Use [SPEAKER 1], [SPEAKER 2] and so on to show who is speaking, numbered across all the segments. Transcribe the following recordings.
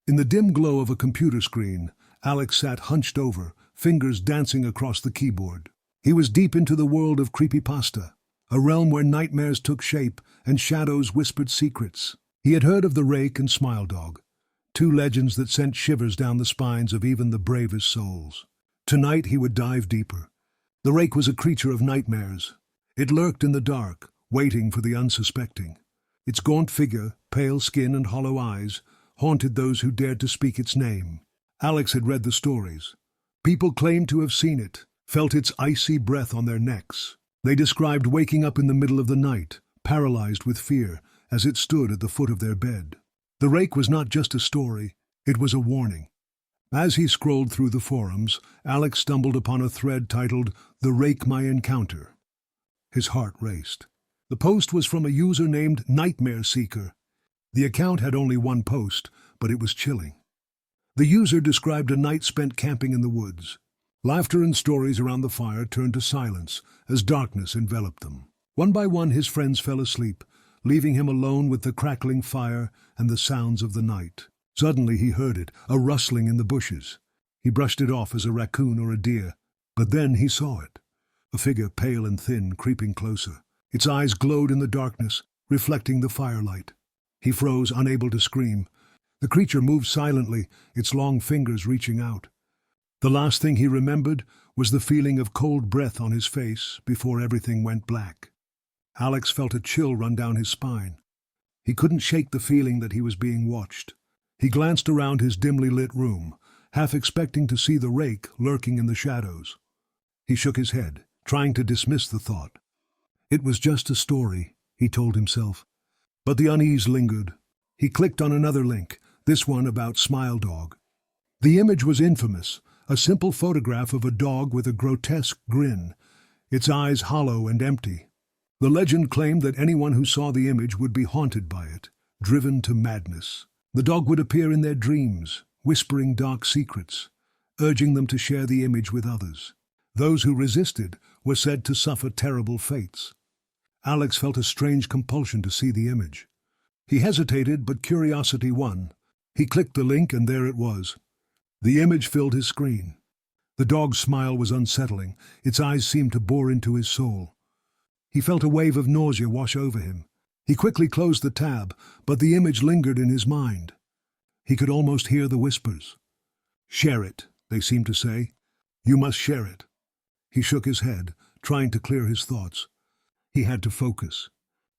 [SPEAKER 1] In the dim glow of a computer screen, Alex sat hunched over, fingers dancing across the keyboard. He was deep into the world of Creepypasta, a realm where nightmares took shape and shadows whispered secrets. He had heard of the Rake and Smile Dog, two legends that sent shivers down the spines of even the bravest souls. Tonight he would dive deeper. The Rake was a creature of nightmares. It lurked in the dark, waiting for the unsuspecting. Its gaunt figure, pale skin and hollow eyes, haunted those who dared to speak its name. Alex had read the stories. People claimed to have seen it, felt its icy breath on their necks. They described waking up in the middle of the night, paralyzed with fear, as it stood at the foot of their bed. The Rake was not just a story, it was a warning. As he scrolled through the forums, Alex stumbled upon a thread titled, "The Rake My Encounter." His heart raced. The post was from a user named Nightmare Seeker. The account had only one post, but it was chilling. The user described a night spent camping in the woods. Laughter and stories around the fire turned to silence as darkness enveloped them. One by one his friends fell asleep, leaving him alone with the crackling fire and the sounds of the night. Suddenly he heard it, a rustling in the bushes. He brushed it off as a raccoon or a deer, but then he saw it. A figure pale and thin creeping closer. Its eyes glowed in the darkness, reflecting the firelight. He froze, unable to scream. The creature moved silently, its long fingers reaching out. The last thing he remembered was the feeling of cold breath on his face before everything went black. Alex felt a chill run down his spine. He couldn't shake the feeling that he was being watched. He glanced around his dimly lit room, half expecting to see the Rake lurking in the shadows. He shook his head, trying to dismiss the thought. It was just a story, he told himself. But the unease lingered. He clicked on another link, this one about Smile Dog. The image was infamous, a simple photograph of a dog with a grotesque grin, its eyes hollow and empty. The legend claimed that anyone who saw the image would be haunted by it, driven to madness. The dog would appear in their dreams, whispering dark secrets, urging them to share the image with others. Those who resisted were said to suffer terrible fates. Alex felt a strange compulsion to see the image. He hesitated, but curiosity won. He clicked the link, and there it was. The image filled his screen. The dog's smile was unsettling. Its eyes seemed to bore into his soul. He felt a wave of nausea wash over him. He quickly closed the tab, but the image lingered in his mind. He could almost hear the whispers. "Share it," they seemed to say. "You must share it." He shook his head, trying to clear his thoughts. He had to focus.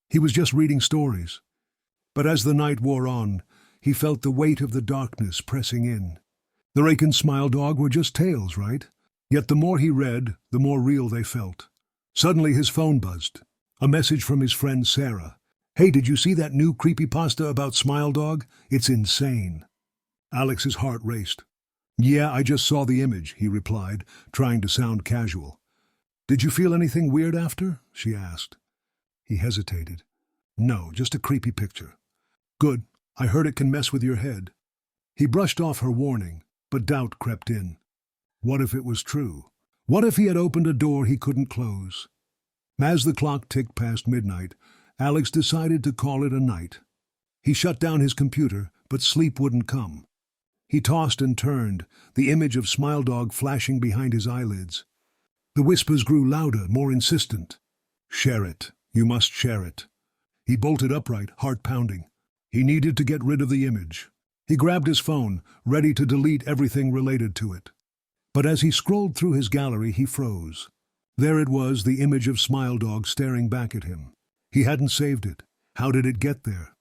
[SPEAKER 1] He was just reading stories. But as the night wore on, he felt the weight of the darkness pressing in. The Rake and Smile Dog were just tales, right? Yet the more he read, the more real they felt. Suddenly his phone buzzed. A message from his friend Sarah. "Hey, did you see that new creepypasta about Smile Dog? It's insane." Alex's heart raced. "Yeah, I just saw the image," he replied, trying to sound casual. "Did you feel anything weird after?" she asked. He hesitated. "No, just a creepy picture." "Good. I heard it can mess with your head." He brushed off her warning, but doubt crept in. What if it was true? What if he had opened a door he couldn't close? As the clock ticked past midnight, Alex decided to call it a night. He shut down his computer, but sleep wouldn't come. He tossed and turned, the image of Smile Dog flashing behind his eyelids. The whispers grew louder, more insistent. "Share it. You must share it." He bolted upright, heart pounding. He needed to get rid of the image. He grabbed his phone, ready to delete everything related to it. But as he scrolled through his gallery, he froze. There it was, the image of Smile Dog staring back at him. He hadn't saved it. How did it get there?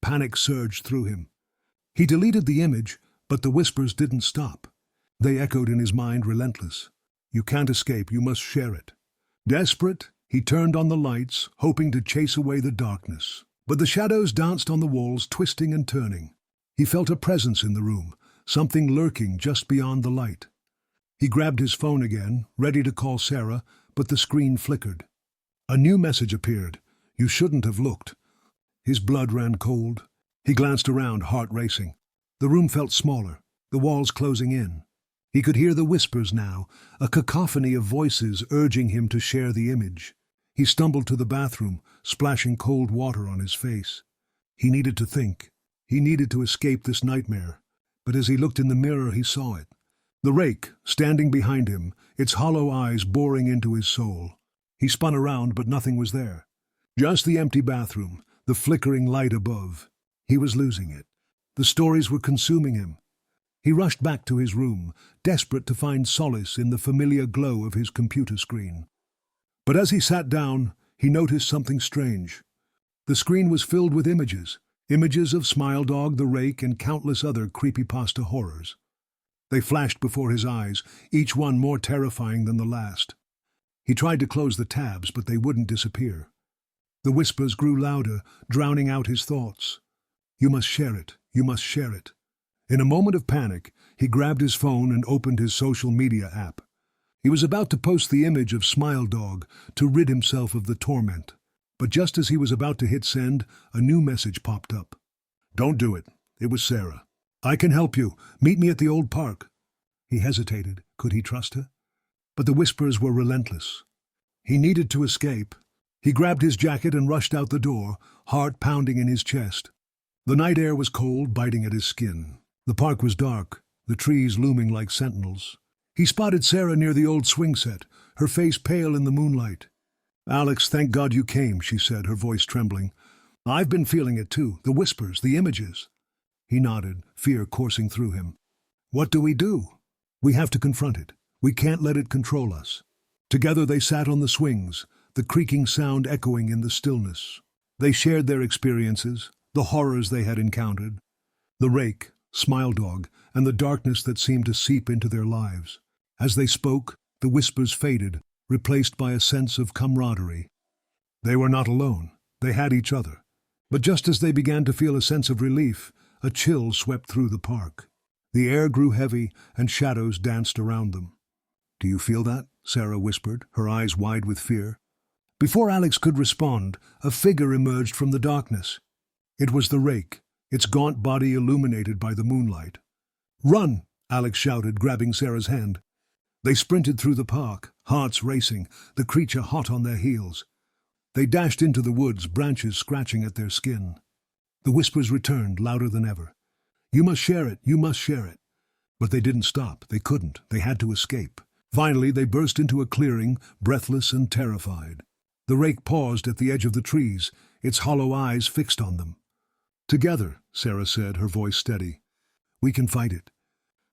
[SPEAKER 1] Panic surged through him. He deleted the image, but the whispers didn't stop. They echoed in his mind, relentless. "You can't escape, you must share it." Desperate, he turned on the lights, hoping to chase away the darkness. But the shadows danced on the walls, twisting and turning. He felt a presence in the room, something lurking just beyond the light. He grabbed his phone again, ready to call Sarah, but the screen flickered. A new message appeared. "You shouldn't have looked." His blood ran cold. He glanced around, heart racing. The room felt smaller, the walls closing in. He could hear the whispers now, a cacophony of voices urging him to share the image. He stumbled to the bathroom, splashing cold water on his face. He needed to think. He needed to escape this nightmare. but as he looked in the mirror he saw it. The rake, standing behind him, its hollow eyes boring into his soul. He spun around, but nothing was there. Just the empty bathroom, the flickering light above. He was losing it. The stories were consuming him. He rushed back to his room, desperate to find solace in the familiar glow of his computer screen. But as he sat down, he noticed something strange. The screen was filled with images of Smile Dog, the Rake, and countless other creepypasta horrors. They flashed before his eyes, each one more terrifying than the last. He tried to close the tabs, but they wouldn't disappear. The whispers grew louder, drowning out his thoughts. You must share it. You must share it. In a moment of panic, he grabbed his phone and opened his social media app. He was about to post the image of Smile Dog to rid himself of the torment. But just as he was about to hit send, a new message popped up. Don't do it. It was Sarah. I can help you. Meet me at the old park. He hesitated. Could he trust her? But the whispers were relentless. He needed to escape. He grabbed his jacket and rushed out the door, heart pounding in his chest. The night air was cold, biting at his skin. The park was dark, the trees looming like sentinels. He spotted Sarah near the old swing set, her face pale in the moonlight. Alex, thank God you came, she said, her voice trembling. I've been feeling it too, the whispers, the images. He nodded, fear coursing through him. What do? We have to confront it. We can't let it control us. Together they sat on the swings, the creaking sound echoing in the stillness. They shared their experiences, the horrors they had encountered. The Rake, Smile Dog, and the darkness that seemed to seep into their lives. As they spoke, the whispers faded, replaced by a sense of camaraderie. They were not alone. They had each other. But just as they began to feel a sense of relief, a chill swept through the park. The air grew heavy, and shadows danced around them. Do you feel that? Sarah whispered, her eyes wide with fear. Before Alex could respond, a figure emerged from the darkness. It was the Rake, its gaunt body illuminated by the moonlight. Run! Alex shouted, grabbing Sarah's hand. They sprinted through the park, hearts racing, the creature hot on their heels. They dashed into the woods, branches scratching at their skin. The whispers returned, louder than ever. You must share it, you must share it. But they didn't stop, they couldn't, they had to escape. Finally, they burst into a clearing, breathless and terrified. The Rake paused at the edge of the trees, its hollow eyes fixed on them. Together, Sarah said, her voice steady. We can fight it.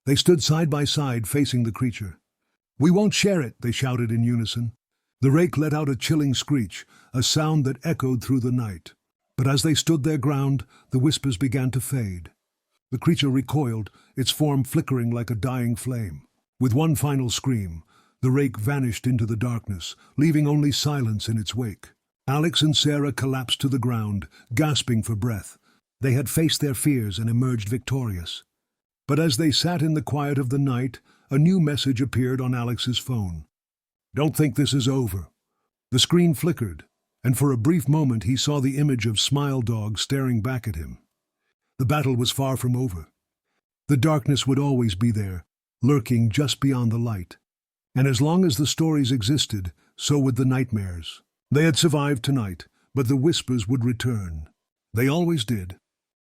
[SPEAKER 1] They stood side by side, facing the creature. We won't share it, they shouted in unison. The Rake let out a chilling screech, a sound that echoed through the night. But as they stood their ground, the whispers began to fade. The creature recoiled, its form flickering like a dying flame. With one final scream, the Rake vanished into the darkness, leaving only silence in its wake. Alex and Sarah collapsed to the ground, gasping for breath. They had faced their fears and emerged victorious. But as they sat in the quiet of the night, a new message appeared on Alex's phone. Don't think this is over. The screen flickered, and for a brief moment he saw the image of Smile Dog staring back at him. The battle was far from over. The darkness would always be there, lurking just beyond the light. And as long as the stories existed, so would the nightmares. They had survived tonight, but the whispers would return. They always did.